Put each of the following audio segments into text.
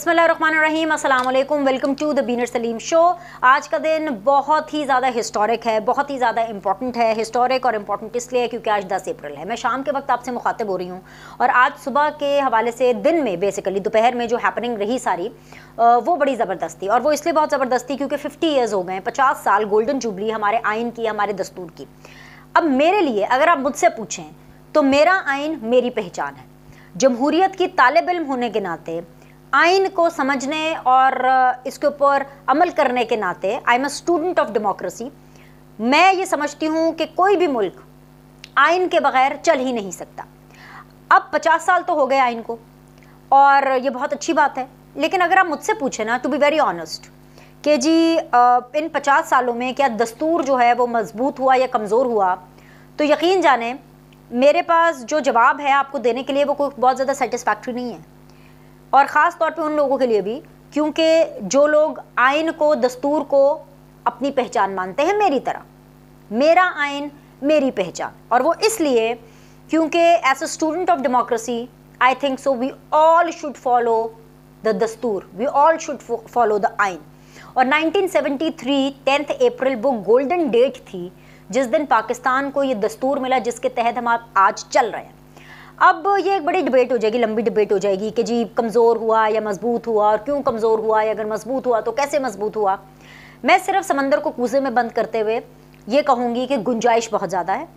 बिस्मिल्लाहिर्रहमानिर्रहीम, अस्सलाम वालेकुम, वेलकम टू द बीनर सलीम शो। आज का दिन बहुत ही ज़्यादा हिस्टोरिक है, बहुत ही ज़्यादा इंपॉर्टेंट है। हिस्टोरिक और इम्पॉर्टेंट इसलिए है क्योंकि आज 10 अप्रैल है। मैं शाम के वक्त आपसे मुखातिब हो रही हूँ और आज सुबह के हवाले से दिन में बेसिकली दोपहर में जो हैपनिंग रही सारी वो बड़ी ज़बरदस्त थी। और वो इसलिए बहुत ज़बरदस्त थी क्योंकि 50 ईयर्स हो गए, 50 साल गोल्डन जुबली हमारे आइन की, हमारे दस्तूर की। अब मेरे लिए अगर आप मुझसे पूछें तो मेरा आइन मेरी पहचान है। जमहूरियत की तालिब इल्म होने के नाते, आइन को समझने और इसके ऊपर अमल करने के नाते, I am a student of democracy. मैं ये समझती हूँ कि कोई भी मुल्क आइन के बगैर चल ही नहीं सकता। अब 50 साल तो हो गए आइन को और ये बहुत अच्छी बात है, लेकिन अगर आप मुझसे पूछें ना, टू बी वेरी ऑनेस्ट, कि जी इन 50 सालों में क्या दस्तूर जो है वो मजबूत हुआ या कमज़ोर हुआ, तो यकीन जाने मेरे पास जो जवाब है आपको देने के लिए वो कोई बहुत ज़्यादा सेटिस्फैक्ट्री नहीं है। और ख़ास तौर पे उन लोगों के लिए भी, क्योंकि जो लोग आइन को, दस्तूर को अपनी पहचान मानते हैं मेरी तरह। मेरा आइन मेरी पहचान, और वो इसलिए क्योंकि as a student of democracy I think so we all should follow the दस्तूर, we all should follow the आइन। और 1973 10 अप्रैल वो गोल्डन डेट थी जिस दिन पाकिस्तान को ये दस्तूर मिला जिसके तहत हम आज चल रहे हैं। अब ये एक बड़ी डिबेट हो जाएगी, लंबी डिबेट हो जाएगी कि जी कमज़ोर हुआ या मजबूत हुआ, और क्यों कमज़ोर हुआ, या अगर मजबूत हुआ तो कैसे मजबूत हुआ। मैं सिर्फ समंदर को कूजे में बंद करते हुए ये कहूँगी कि गुंजाइश बहुत ज़्यादा है।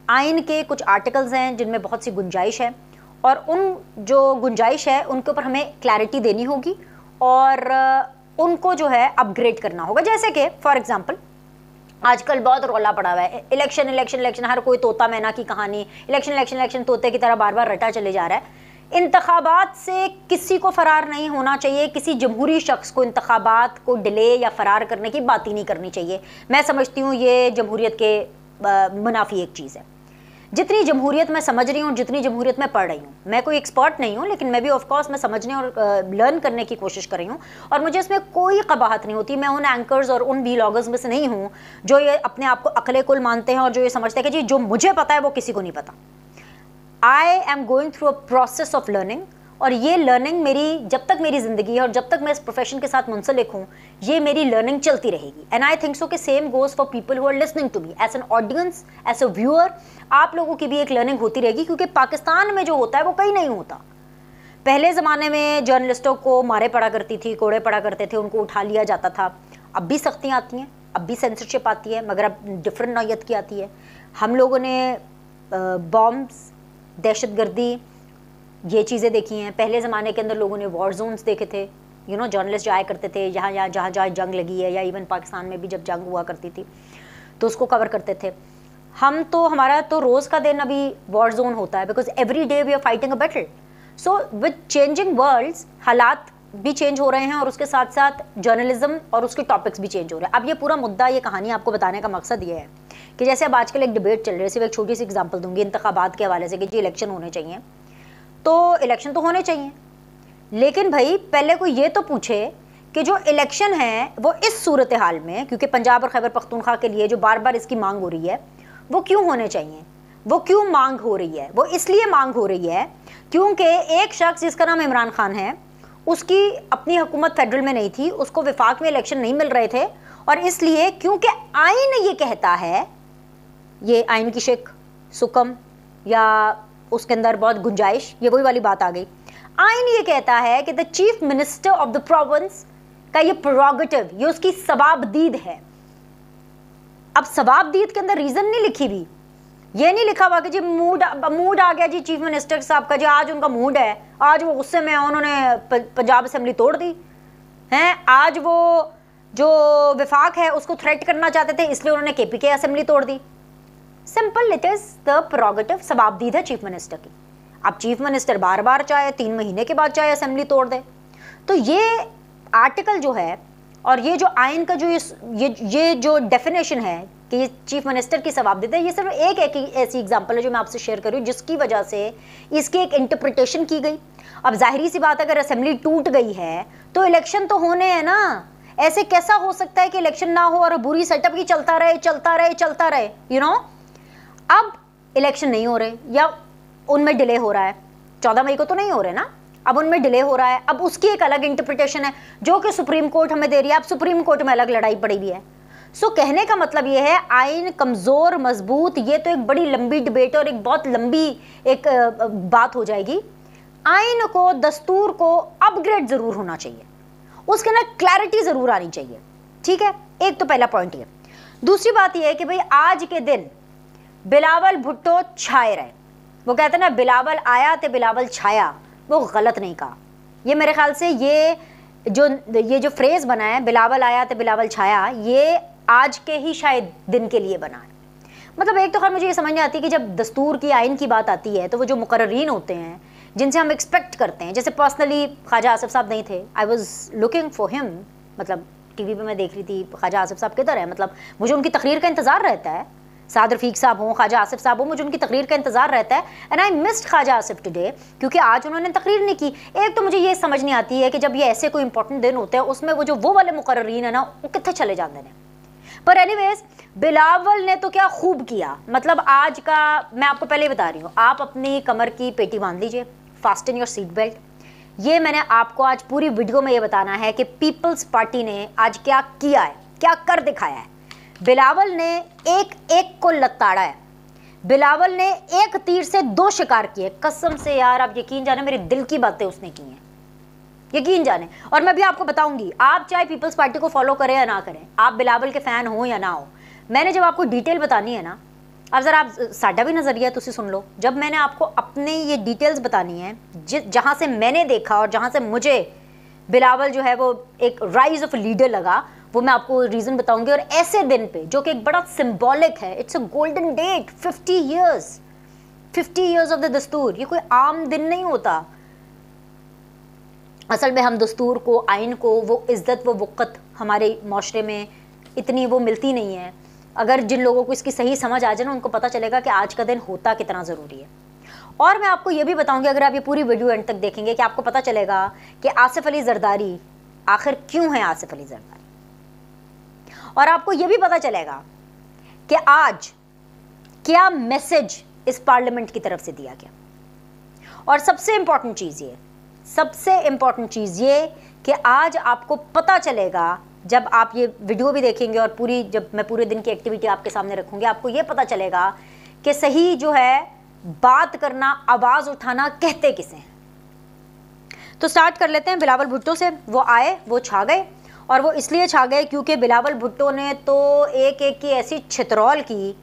आइन के कुछ आर्टिकल्स हैं जिनमें बहुत सी गुंजाइश है, और उन जो गुंजाइश है उनके ऊपर हमें क्लैरिटी देनी होगी और उनको जो है अपग्रेड करना होगा। जैसे कि फॉर एग्ज़ाम्पल आजकल बहुत रौला पड़ा हुआ है, इलेक्शन इलेक्शन इलेक्शन, हर कोई तोता मैना की कहानी, इलेक्शन इलेक्शन इलेक्शन तोते की तरह बार बार रटा चले जा रहा है। इंतखाबात से किसी को फरार नहीं होना चाहिए, किसी जमहूरी शख्स को इंतखाबात को डिले या फरार करने की बात ही नहीं करनी चाहिए। मैं समझती हूँ ये जमहूरियत के मुनाफी एक चीज़ है। जितनी जमहूरियत मैं समझ रही हूँ, जितनी जमहूरियत मैं पढ़ रही हूँ, मैं कोई एक्सपर्ट नहीं हूँ, लेकिन मैं भी ऑफ कोर्स मैं समझने और लर्न करने की कोशिश कर रही हूँ, और मुझे इसमें कोई कबाहत नहीं होती। मैं उन एंकर्स और उन व्लॉगर्स में से नहीं हूँ जो ये अपने आप को अक्ले कुल मानते हैं और जो ये समझते हैं कि जी जो मुझे पता है वो किसी को नहीं पता। I am going through a process of learning, और ये लर्निंग मेरी जब तक मेरी ज़िंदगी है और जब तक मैं इस प्रोफेशन के साथ मुंसलिक हूँ, ये मेरी लर्निंग चलती रहेगी। एंड आई थिंक सो कि same goes for people who are listening to me as an audience, as a viewer. आप लोगों की भी एक लर्निंग होती रहेगी, क्योंकि पाकिस्तान में जो होता है वो कहीं नहीं होता। पहले ज़माने में जर्नलिस्टों को मारे पड़ा करती थी, कोड़े पड़ा करते थे, उनको उठा लिया जाता था। अब भी सख्तियाँ आती हैं, अब भी सेंसरशिप आती है, मगर अब डिफरेंट नौयत की आती है। हम लोगों ने बॉम्ब्स, दहशतगर्दी, ये चीज़ें देखी हैं। पहले ज़माने के अंदर लोगों ने वॉर जोन्स देखे थे। जर्नलिस्ट जाया करते थे जहाँ जहाँ जंग लगी है, या इवन पाकिस्तान में भी जब जंग हुआ करती थी तो उसको कवर करते थे। हमारा तो रोज़ का दिन अभी वॉर जोन होता है, because every day we are fighting a battle. So with changing worlds, हालात भी चेंज हो रहे हैं और उसके साथ साथ जर्नलिज्म और उसके टॉपिक्स भी चेंज हो रहे हैं। अब ये पूरा मुद्दा, ये कहानी आपको बताने का मकसद ये है कि जैसे अब आजकल एक डिबेट चल रही है, सिर्फ एक छोटी सी एग्जाम्पल दूंगी इंतखाबात के हवाले से कि जी इलेक्शन होने चाहिए, तो इलेक्शन तो होने चाहिए, लेकिन भाई पहले कोई ये तो पूछे कि जो इलेक्शन है वो इस सूरत हाल में, क्योंकि पंजाब और खैबर पख्तूनख्वा के लिए जो बार बार इसकी मांग हो रही है, वो क्यों होने चाहिए, वो क्यों मांग हो रही है? वो इसलिए मांग हो रही है क्योंकि एक शख्स जिसका नाम इमरान खान है, उसकी अपनी हुकूमत फेडरल में नहीं थी, उसको विफाक में इलेक्शन नहीं मिल रहे थे, और इसलिए क्योंकि आइन ये कहता है, ये आइन की शिक सुकम या उसके अंदर बहुत गुंजाइश, ये वही वाली बात आ गई। आइन ये कहता है कि the chief minister of the province का ये प्रोरोगेटिव, ये उसकी सवाबदीद है। अब सवाबदीद के अंदर रीजन नहीं लिखी हुई, ये नहीं लिखा हुआ कि जी मूड आ गया जी चीफ मिनिस्टर साहब का, जी आज उनका मूड है, आज वो गुस्से में उन्होंने पंजाब असेंबली तोड़ दी हैं, आज वो जो विफाक है उसको थ्रेट करना चाहते थे इसलिए उन्होंने KPK असेंबली तोड़ दी। Simple, it is the prerogative, सवाबदीद है चीफ मिनिस्टर की। अब चीफ मिनिस्टर बार बार चाहे 3 महीने के बाद चाहे असेंबली तोड़ दे। तो ये आर्टिकल जो है और ये जो आइन का जो ये जो डेफिनेशन है कि ये चीफ मिनिस्टर की सवाबदीद है, ये सिर्फ एक ऐसी एग्जांपल है जो मैं आपसे शेयर कर रही हूँ जिसकी वजह से इसकी एक इंटरप्रिटेशन की गई। अब जाहिर सी बात है, अगर असेंबली टूट गई है तो इलेक्शन तो होने हैं ना। ऐसे कैसा हो सकता है कि इलेक्शन ना हो और बुरी सेटअप की चलता रहे। अब इलेक्शन नहीं हो रहे या उनमें डिले हो रहा है। 14 मई को तो नहीं हो रहे ना, अब उनमें डिले हो रहा है, अब उसकी एक अलग इंटरप्रिटेशन है जो कि सुप्रीम कोर्ट हमें दे रही है। अब सुप्रीम कोर्ट में अलग लड़ाई पड़ी हुई है। सो कहने का मतलब ये है आइन कमज़ोर मजबूत, ये तो एक बड़ी लंबी डिबेट और एक बहुत लंबी एक बात हो जाएगी। आइन को, दस्तूर को अपग्रेड ज़रूर होना चाहिए, उसके अंदर क्लैरिटी ज़रूर आनी चाहिए, ठीक है। एक तो पहला पॉइंट ये। दूसरी बात ये है कि भाई आज के दिन बिलावल भुट्टो छाए रहे। वो कहते हैं ना बिलावल आया तो बिलावल छाया, वो गलत नहीं कहा। ये मेरे ख्याल से ये जो फ्रेज़ बना है बिलावल आया तो बिलावल छाया, ये आज के ही शायद दिन के लिए बना है। मतलब एक तो खैर मुझे ये समझ नहीं आती कि जब दस्तूर की आइन की बात आती है तो वो जो मुकर्रीन होते हैं जिनसे हम एक्सपेक्ट करते हैं, जैसे पर्सनली ख्वाजा आसिफ साहब नहीं थे, I was looking for him, मतलब टीवी पे मैं देख रही थी ख्वाजा आसिफ साहब किधर है, मतलब मुझे उनकी तकरीर का इंतज़ार रहता है। साद रफ़ीक साहब हों, ख्वाजा आसिफ साहब हों, मुझे उनकी तकरीर का इंतज़ार रहता है। And I missed Khawaja Asif today, क्योंकि आज उन्होंने तकरीर नहीं की। एक तो मुझे ये समझ नहीं आती है कि जब ये ऐसे कोई इंपॉर्टेंट दिन होते हैं उसमें वो वाले मुकर्रीन है ना, वो कितने चले जाते हैं। पर एनीवेज बिलावल ने तो क्या खूब किया। मतलब आज का मैं आपको पहले ही बता रही हूँ, आप अपनी कमर की पेटी बांध लीजिए, फास्टन योर सीट बेल्ट। ये मैंने आपको आज पूरी वीडियो में ये बताना है कि पीपल्स पार्टी ने आज क्या किया है, क्या कर दिखाया है। बिलावल ने एक एक को लताड़ा है, बिलावल ने एक तीर से दो शिकार किए। कसम से यार आप यकीन जाने मेरे दिल की बातें उसने की हैं, यकीन जाने। और मैं भी आपको बताऊंगी, आप चाहे पीपल्स पार्टी को फॉलो करें या ना करें, आप बिलावल के फैन हो या ना हो, मैंने जब आपको डिटेल बतानी है ना, अब ज़रा आप साडा भी नज़रिया तुसी सुन लो। जब मैंने आपको अपने ये डिटेल्स बतानी है जहाँ से मैंने देखा और जहाँ से मुझे बिलावल जो है वो एक राइज ऑफ लीडर लगा, वो मैं आपको रीज़न बताऊंगी। और ऐसे दिन पे जो कि एक बड़ा सिंबॉलिक है, it's a golden date, 50 years of the दस्तूर, ये कोई आम दिन नहीं होता। असल में हम दस्तूर को, आइन को वो इज़्ज़त वो वक़्त हमारे माशरे में इतनी वो मिलती नहीं है। अगर जिन लोगों को इसकी सही समझ आ जाए ना, उनको पता चलेगा कि आज का दिन होता कितना ज़रूरी है। और मैं आपको ये भी बताऊंगी, अगर आप ये पूरी वीडियो एंड तक देखेंगे, कि आपको पता चलेगा कि आसिफ अली जरदारी आखिर क्यों है आसिफ अली जरदारी। और आपको ये भी पता चलेगा कि आज क्या मैसेज इस पार्लियामेंट की तरफ से दिया गया। और सबसे इंपॉर्टेंट चीज़ ये कि आज आपको पता चलेगा, जब आप ये वीडियो भी देखेंगे और जब मैं पूरे दिन की एक्टिविटी आपके सामने रखूंगी, आपको ये पता चलेगा कि सही जो है बात करना, आवाज़ उठाना कहते किसे हैं। तो स्टार्ट कर लेते हैं बिलावल भुट्टो से। वो आए, वो छा गए, और वो इसलिए छा गए क्योंकि बिलावल भुट्टो ने तो एक एक की ऐसी छितरौल की,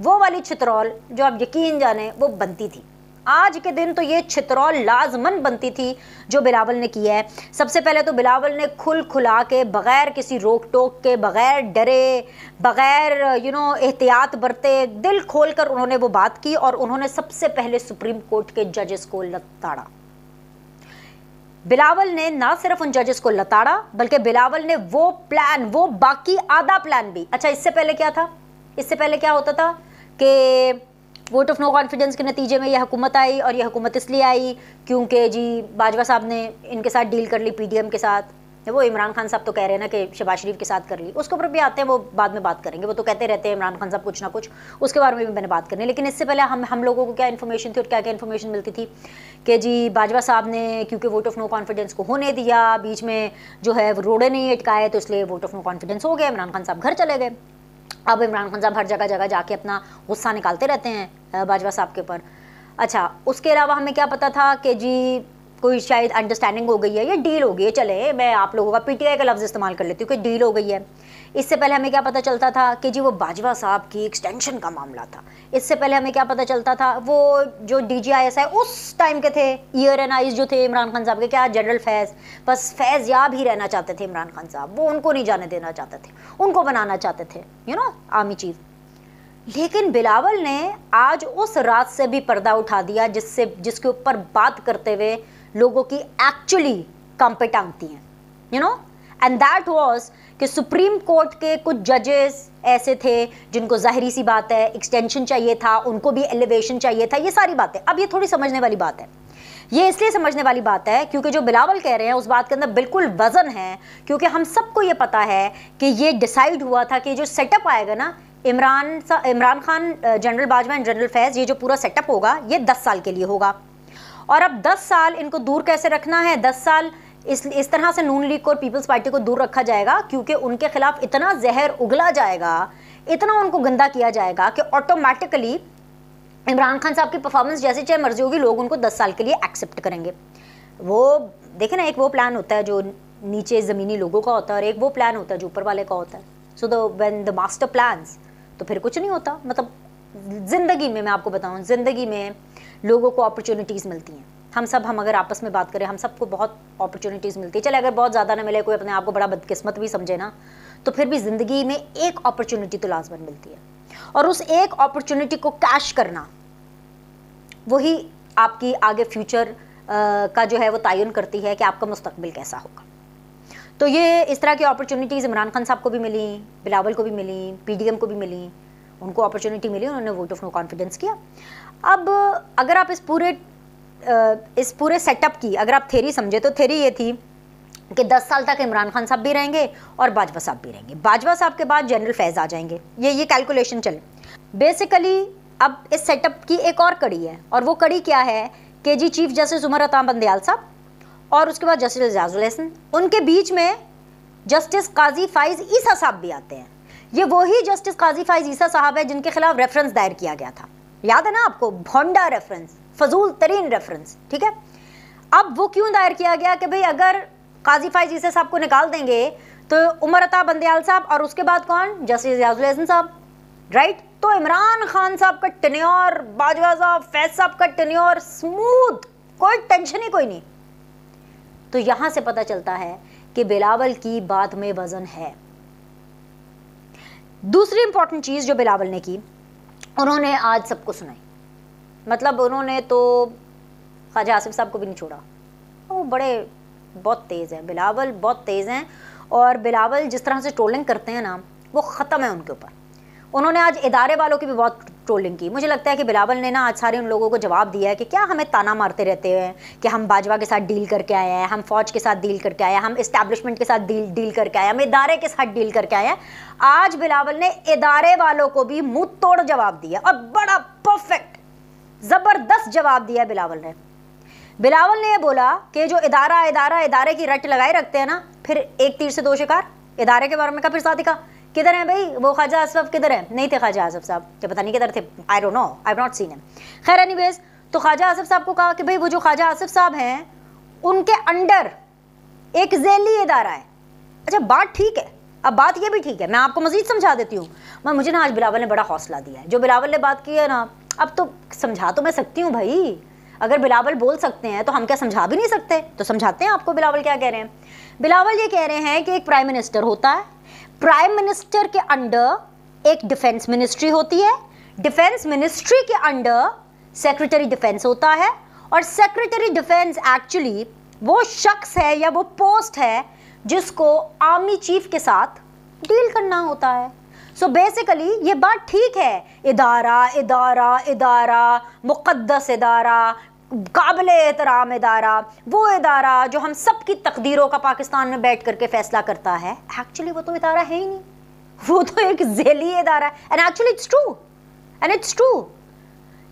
वो वाली छितरौल जो आप यकीन जाने वो बनती थी। आज के दिन तो ये छितरौल लाजमन बनती थी जो बिलावल ने किया है। सबसे पहले तो बिलावल ने खुला के, बग़ैर किसी रोक टोक के, बग़ैर डरे, बग़ैर एहतियात बरते, दिल खोल कर उन्होंने वो बात की। और उन्होंने सबसे पहले सुप्रीम कोर्ट के जजेस को लताड़ा। बिलावल ने ना सिर्फ उन जजेस को लताड़ा, बल्कि बिलावल ने वो प्लान, वो बाकी आधा प्लान भी। अच्छा, इससे पहले क्या था? इससे पहले क्या होता था कि वोट ऑफ नो कॉन्फिडेंस के नतीजे में यह हुकूमत आई, और यह हुकूमत इसलिए आई क्योंकि जी बाजवा साहब ने इनके साथ डील कर ली, पीडीएम के साथ। वो इमरान खान साहब तो कह रहे हैं ना कि शहबाज शरीफ के साथ कर ली, उसके ऊपर भी आते हैं, वो बाद में बात करेंगे। वो तो कहते रहते हैं इमरान खान साहब कुछ ना कुछ, उसके बारे में भी मैंने बात करनी। लेकिन इससे पहले हम लोगों को क्या इन्फॉर्मेशन थी और क्या क्या इन्फॉर्मेशन मिलती थी कि जी बाजवा साहब ने क्योंकि वोट ऑफ नो कॉन्फिडेंस को होने दिया, बीच में जो है रोड़े नहीं अटकाए, तो इसलिए वोट ऑफ नो कॉन्फिडेंस हो गया, इमरान खान साहब घर चले गए। अब इमरान खान साहब हर जगह जाके अपना गुस्सा निकालते रहते हैं बाजवा साहब के ऊपर। अच्छा, उसके अलावा हमें क्या पता था कि जी कोई शायद अंडरस्टैंडिंग हो गई है या डील हो गई है। चले, मैं आप लोगों का पीटीआई का लफ्ज़ इस्तेमाल कर लेती हूँ कि डील हो गई है। इससे पहले हमें क्या पता चलता था कि जी वो बाजवा साहब की एक्सटेंशन का मामला था। इससे पहले हमें क्या पता चलता था, वो जो DGISI उस टाइम के थे, ईयर एंड आइज जो थे इमरान खान साहब के, क्या जनरल फैज़, बस फैज़ याब ही रहना चाहते थे इमरान खान साहब, वो उनको नहीं जाने देना चाहते थे, उनको बनाना चाहते थे आर्मी चीफ। लेकिन बिलावल ने आज उस रात से भी पर्दा उठा दिया जिसके ऊपर बात करते हुए लोगों की एक्चुअली कान पे टांगती हैं, एंड दैट वाज कि सुप्रीम कोर्ट के कुछ जजेस ऐसे थे जिनको जाहिरी सी बात है एक्सटेंशन चाहिए था, उनको भी एलिवेशन चाहिए था। ये सारी बातें अब ये थोड़ी समझने वाली बात है। ये इसलिए समझने वाली बात है क्योंकि जो बिलावल कह रहे हैं उस बात के अंदर बिल्कुल वजन है, क्योंकि हम सबको ये पता है कि ये डिसाइड हुआ था कि जो सेटअप आएगा ना, Imran Khan, general Bajwa and general Faiz, ये जो पूरा सेटअप होगा ये 10 साल के लिए होगा। और अब 10 साल इनको दूर कैसे रखना है, 10 साल इस तरह से नून लीग को और पीपल्स पार्टी को दूर रखा जाएगा क्योंकि उनके खिलाफ इतना जहर उगला जाएगा, इतना उनको गंदा किया जाएगा कि ऑटोमेटिकली इमरान खान साहब की परफॉर्मेंस जैसे चाहे मर्जी होगी, लोग उनको 10 साल के लिए एक्सेप्ट करेंगे। वो देखे ना, एक वो प्लान होता है जो नीचे ज़मीनी लोगों का होता है और एक वो प्लान होता है जो ऊपर वाले का होता है। So when the master plans, तो फिर कुछ नहीं होता। मतलब ज़िंदगी में मैं आपको बताऊँ, ज़िंदगी में लोगों को अपॉर्चुनिटीज़ मिलती हैं। हम अगर आपस में बात करें, हम सबको बहुत अपॉर्चुनिटीज़ मिलती है। चले अगर बहुत ज़्यादा ना मिले, कोई अपने आप को बड़ा बदकिस्मत भी समझे ना, तो फिर भी ज़िंदगी में एक अपॉर्चुनिटी तो लाजमन मिलती है, और उस एक अपॉर्चुनिटी को कैश करना वही आपकी आगे फ्यूचर का जो है वो तयन करती है कि आपका मुस्तकबिल कैसा होगा। तो ये इस तरह की अपॉर्चुनिटीज़ इमरान खान साहब को भी मिली, बिलावल को भी मिली, पीडीएम को भी मिली, उनको अपॉर्चुनिटी मिली, उन्होंने वोट ऑफ नो कॉन्फिडेंस किया। अब अगर आप इस पूरे सेटअप की अगर आप थ्योरी समझे, तो थ्योरी ये थी कि 10 साल तक इमरान खान साहब भी रहेंगे और बाजवा साहब भी रहेंगे। बाजवा साहब के बाद जनरल फैज़ आ जाएंगे। ये कैलकुलेशन चले। बेसिकली अब इस सेटअप की एक और कड़ी है, और वो कड़ी क्या है कि जी चीफ जस्टिस उमर अता बंदयाल साहब और उसके बाद जस्टिस एजाजुल हसन, उनके बीच में जस्टिस काजी फाइज ईसा साहब भी आते हैं। ये वही जस्टिस काजी फाइज ईसा साहब है जिनके खिलाफ रेफरेंस दायर किया गया था, याद है ना आपको, भोंडा रेफरेंस, फजूल तरीन रेफरेंस, ठीक है। अब वो क्यों दायर किया गया कि भाई अगर काजी फाइज ईसा साहब को निकाल देंगे तो उमर अता बंदयाल साहब और उसके बाद कौन, जस्टिस एजाजुल हसन साहब, राइट। तो इमरान खान साहब का टेन्योर, बाजवा साहब, फैज साहब का टेन्योर स्मूथ, कोई टेंशन ही कोई नहीं। तो यहां से पता चलता है कि बिलावल की बात में वजन है। दूसरी इंपॉर्टेंट चीज जो बिलावल ने की, उन्होंने आज सबको सुनाई। मतलब उन्होंने तो ख्वाजा आसिफ साहब को भी नहीं छोड़ा। वो बहुत तेज़ है, बिलावल बहुत तेज़ हैं, और बिलावल जिस तरह से ट्रोलिंग करते हैं ना, वो ख़त्म है उनके ऊपर। उन्होंने आज इदारे वालों की भी बहुत ट्रोलिंग की। मुझे लगता है कि बिलावल ने ना आज सारे उन लोगों को जवाब दिया है कि क्या हमें ताना मारते रहते हैं कि हम बाजवा के साथ डील करके आए हैं, हम फ़ौज के साथ डील करके आए हैं, हम इस्टेब्लिशमेंट के साथ डील करके आए हैं, हम इदारे के साथ डील करके आए हैं। आज बिलावल ने इदारे वालों को भी मुँह तोड़ जवाब दिया, और बड़ा परफेक्ट ज़बरदस्त जवाब दिया बिलावल ने। बिलावल ने यह बोला कि जो इदारे की रट लगाए रखते हैं ना, फिर एक तीर से दो शिकार। इदारे के बारे में कहा, फिर साथ ही कहा किधर है भाई वो ख्वाजा आसिफ किधर है, नहीं थे ख्वाजा आसिफ साहब, क्या पता नहीं किधर थे, I don't know, I have not seen him. खैर एनीवेज, तो ख्वाजा आसिफ साहब को कहा कि भाई वो जो ख्वाजा आसिफ साहब हैं उनके अंडर एक झेली इदारा है। अच्छा बात ठीक है, अब बात ये भी ठीक है, मैं आपको मजीद समझा देती हूँ। मुझे ना आज बिलावल ने बड़ा हौसला दिया है, जो बिलावल ने बात की है ना, अब तो समझा तो मैं सकती हूँ भाई। अगर बिलावल बोल सकते हैं तो हम क्या समझा भी नहीं सकते? तो समझाते हैं आपको बिलावल क्या कह रहे हैं। बिलावल ये कह रहे हैं कि एक प्राइम मिनिस्टर होता है, प्राइम मिनिस्टर के अंडर एक डिफेंस मिनिस्ट्री होती है, डिफेंस मिनिस्ट्री के अंडर सेक्रेटरी डिफेंस होता है, और सेक्रेटरी डिफेंस एक्चुअली वो शख्स है या वो पोस्ट है जिसको आर्मी चीफ के साथ डील करना होता है। सो बेसिकली ये बात ठीक है, इदारा मुक़द्दस इदारा, काबिले एहतराम इदारा, वो इदारा जो हम सब की तकदीरों का पाकिस्तान में बैठ करके फैसला करता है, एक्चुअली वो तो इदारा है ही नहीं, वो तो एक झेली इदारा है। And actually it's true.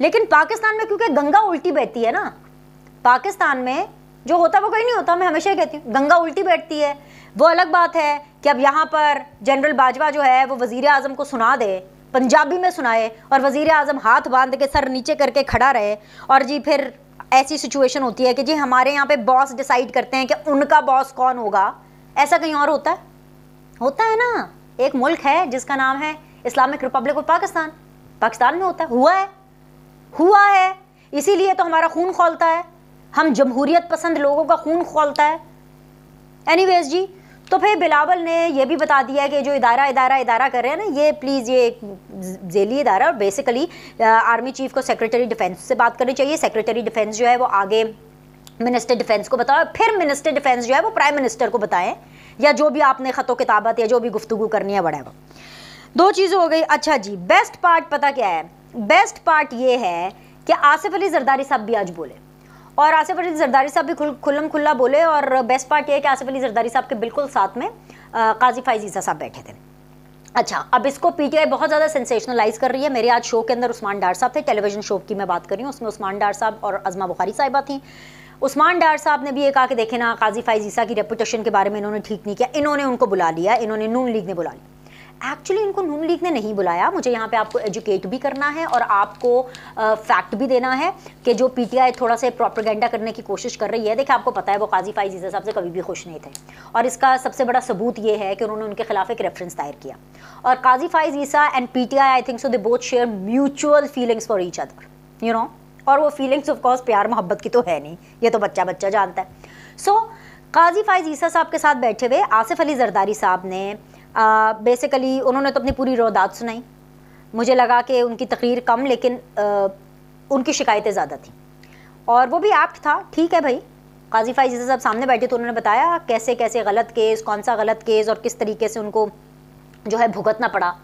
लेकिन पाकिस्तान में क्योंकि गंगा उल्टी बहती है ना, पाकिस्तान में जो होता है वो कहीं नहीं होता, मैं हमेशा ही कहती हूँ गंगा उल्टी बैठती है। वो अलग बात है कि अब यहाँ पर जनरल बाजवा जो है वो वज़ीर आज़म को सुना दे, पंजाबी में सुनाए, और वज़ीर आज़म हाथ बांध के सर नीचे करके खड़ा रहे, और जी फिर ऐसी सिचुएशन होती है कि जी हमारे यहाँ पे बॉस डिसाइड करते हैं कि उनका बॉस कौन होगा। ऐसा कहीं और होता है ना। एक मुल्क है जिसका नाम है Islamic Republic of Pakistan, Pakistan में होता है, हुआ है, इसीलिए तो हमारा खून खौलता है, हम जमहूरियत पसंद लोगों का खून खौलता है। एनीवेज जी, तो फिर बिलावल ने यह भी बता दिया है कि जो इदारा कर रहे हैं ना, ये प्लीज़ ये झेली इदारा, और बेसिकली आर्मी चीफ को सेक्रेटरी डिफेंस से बात करनी चाहिए। सेक्रेटरी डिफेंस जो है वो आगे मिनिस्टर डिफेंस को बताओ, फिर मिनिस्टर डिफेंस जो है वो प्राइम मिनिस्टर को बताएं, या जो भी आपने ख़तो किताबत या जो भी गुफ्तगू करनी है बड़ा। दो चीज़ें हो गई। अच्छा जी, बेस्ट पार्ट पता क्या है? बेस्ट पार्ट ये है कि आसिफ अली जरदारी साहब भी आज बोले, और आसिफ अली जरदारी साहब भी खुल्लम खुल्ला बोले, और बेस्ट पार्ट ये है कि आसिफ अली जरदारी साहब के बिल्कुल साथ में काजी फाइज ईसा साहब बैठे थे। अच्छा, अब इसको पीटीआई बहुत ज़्यादा सेंसेशनलाइज कर रही है। मेरे आज शो के अंदर उस्मान डार साहब थे, टेलीविजन शो की मैं बात कर रही हूँ, उसमें उस्मान डार साहब और अज़मा बुखारी साहिबा थी। उस्मान डार साहब ने भी ये कहा कि देखे ना, काजी फाइज ईसा की रेपुटेशन के बारे में इन्होंने ठीक नहीं किया, इन्होंने उनको बुला लिया, इन्होंने नून लीग ने बुला लिया। एक्चुअली इनको नून लीग ने नहीं बुलाया। मुझे यहाँ पे आपको एजुकेट भी करना है और आपको फैक्ट भी देना है कि जो पीटीआई थोड़ा सा प्रोपेगेंडा करने की कोशिश कर रही है, देखिए आपको पता है वो काजी फाइज ईसा साहब से कभी भी खुश नहीं थे, और इसका सबसे बड़ा सबूत ये है कि उन्होंने उनके खिलाफ एक रेफरेंस दायर किया। और Qazi Faez Isa and PTI, I think so, they both share mutual feelings for each other, you know. और वो फीलिंग्स ऑफ कोर्स प्यार मोहब्बत की तो है नहीं, ये तो बच्चा बच्चा जानता है। सो काजी फाइज ईसा साहब के साथ बैठे हुए आसिफ अली जरदारी साहब ने बेसिकली उन्होंने तो अपनी पूरी रोदात सुनाई। मुझे लगा कि उनकी तकरीर कम, लेकिन उनकी शिकायतें ज़्यादा थी, और वो भी एप्ट था। ठीक है भाई, काजी फाइज ईसा साहब सामने बैठे तो उन्होंने बताया कैसे कैसे गलत केस, कौन सा गलत केस और किस तरीके से उनको जो है भुगतना पड़ा।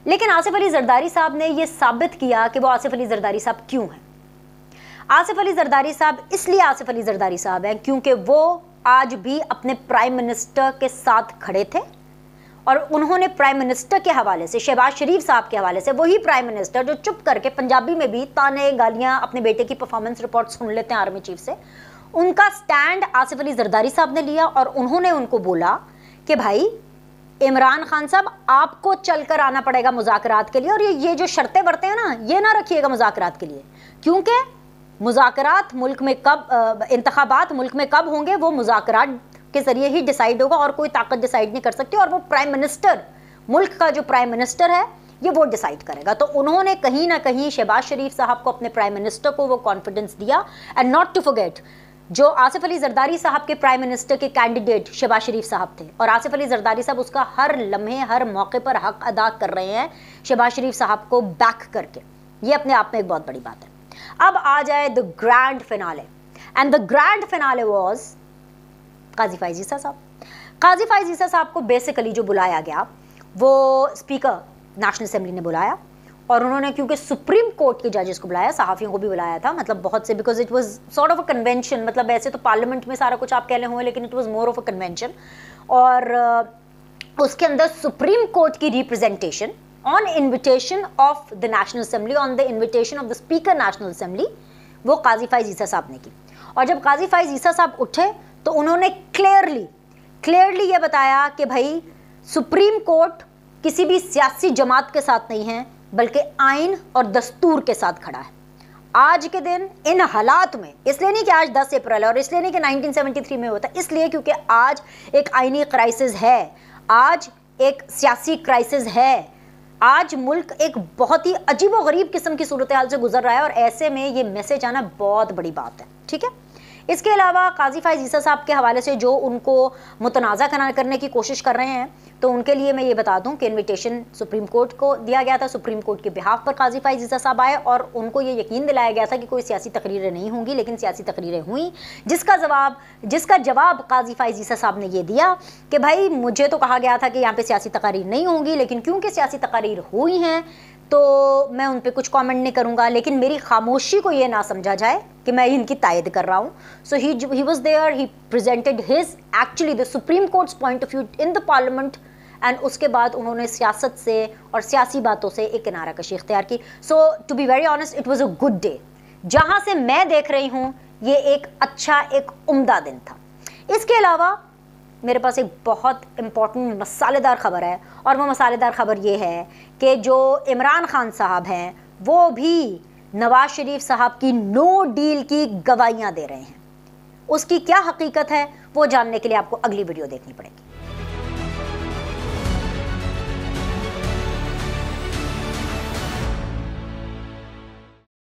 लेकिन आसिफ अली जरदारी साहब ने ये साबित किया कि वो आसिफ अली जरदारी साहब क्यों हैं। आसिफ अली जरदारी साहब इसलिए आसिफ अली जरदारी साहब हैं क्योंकि वो आज भी अपने प्राइम मिनिस्टर के साथ खड़े थे, और उन्होंने प्राइम मिनिस्टर के हवाले से, शहबाज शरीफ साहब के हवाले से, वही प्राइम मिनिस्टर जो चुप करके पंजाबी में भी ताने गालियां अपने बेटे की परफॉर्मेंस रिपोर्ट सुन लेते हैं आर्मी चीफ से, उनका स्टैंड आसिफ अली जरदारी साहब ने लिया। और उन्होंने उनको बोला कि भाई इमरान खान साहब, आपको चलकर आना पड़ेगा मुज़ाकरात के लिए, और ये जो शर्तें बरते हैं ना, ये ना रखिएगा मुज़ाकरात के लिए, क्योंकि मुज़ाकरात मुल्क में कब, इंतखाबात मुल्क में कब होंगे वो मुज़ाकरात के जरिए ही डिसाइड होगा, और कोई ताकत डिसाइड नहीं कर सकती, और वो प्राइम मिनिस्टर, मुल्क का जो प्राइम मिनिस्टर है, ये वो डिसाइड करेगा। तो उन्होंने कहीं ना कहीं शहबाज शरीफ साहब को, अपने प्राइम मिनिस्टर को वो कॉन्फिडेंस दिया। एंड नॉट टू फॉरगेट, जो आसिफ अली जरदारी साहब के प्राइम मिनिस्टर के कैंडिडेट शहबाज शरीफ साहब थे, और आसिफ अली जरदारी साहब उसका हर लम्हे, हर मौके पर हक अदा कर रहे हैं शहबाज शरीफ साहब को बैक करके। ये अपने आप में एक बहुत बड़ी बात है। अब आ जाए the grand finale, and the grand finale was Qazi Faez Isa sahab. Qazi Faez Isa साहब को बेसिकली जो बुलाया गया, वो स्पीकर नेशनल असेंबली ने बुलाया, और उन्होंने क्योंकि सुप्रीम कोर्ट के जजेस को बुलाया, सहाफ़ियों को भी बुलाया था, मतलब बहुत से, because it was sort of a convention. मतलब ऐसे तो पार्लियामेंट में सारा कुछ आप कह रहे हुए, लेकिन it was more of a convention, और उसके अंदर सुप्रीम कोर्ट की representation on invitation of the national assembly, on the invitation of the speaker national assembly, वो काजी फाइज ईसा साहब ने की। और जब काजी फाइज ईसा साहब उठे तो उन्होंने क्लियरली ये बताया कि भाई सुप्रीम कोर्ट किसी भी सियासी जमात के साथ नहीं है, बल्कि आइन और दस्तूर के साथ खड़ा है। आज के दिन इन हालात में, इसलिए नहीं कि आज 10 अप्रैल है, और इसलिए नहीं कि 1973 में होता, इसलिए क्योंकि आज एक आइनी क्राइसिस है, आज एक सियासी क्राइसिस है, आज मुल्क एक बहुत ही अजीबोगरीब किस्म की सूरत हाल से गुजर रहा है, और ऐसे में ये मैसेज आना बहुत बड़ी बात है। ठीक है, इसके अलावा काजी फाइज ईसा साहब के हवाले से जो उनको मुतनाज़ा करने की कोशिश कर रहे हैं, तो उनके लिए मैं ये बता दूं कि इनविटेशन सुप्रीम कोर्ट को दिया गया था, सुप्रीम कोर्ट के बिहाफ पर काजी फाइज ईसा साहब आए, और उनको ये यकीन दिलाया गया था कि कोई सियासी तकरीरें नहीं होंगी, लेकिन सियासी तकरीरें हुई, जिसका जवाब काजी फाइज ईसा साहब ने ये दिया कि भाई मुझे तो कहा गया था कि यहाँ पे सियासी तकरीर नहीं होंगी, लेकिन क्योंकि सियासी तकरीर हुई हैं तो मैं उन पर कुछ कमेंट नहीं करूँगा, लेकिन मेरी खामोशी को ये ना समझा जाए कि मैं इनकी तायद कर रहा हूँ। So he was there, he presented his actually the supreme court's point of view in the parliament, and उसके बाद उन्होंने सियासत से और सियासी बातों से एक किनारा कशी इख्तियार की। So to be very honest, it was a good day. जहाँ से मैं देख रही हूँ ये एक अच्छा, एक उम्दा दिन था। इसके अलावा मेरे पास एक बहुत इम्पॉर्टेंट मसालेदार ख़बर है, और वो मसालेदार ख़बर ये है कि जो इमरान खान साहब हैं वो भी नवाज शरीफ साहब की नो डील की गवाहियाँ दे रहे हैं। उसकी क्या हकीकत है वो जानने के लिए आपको अगली वीडियो देखनी पड़ेगी।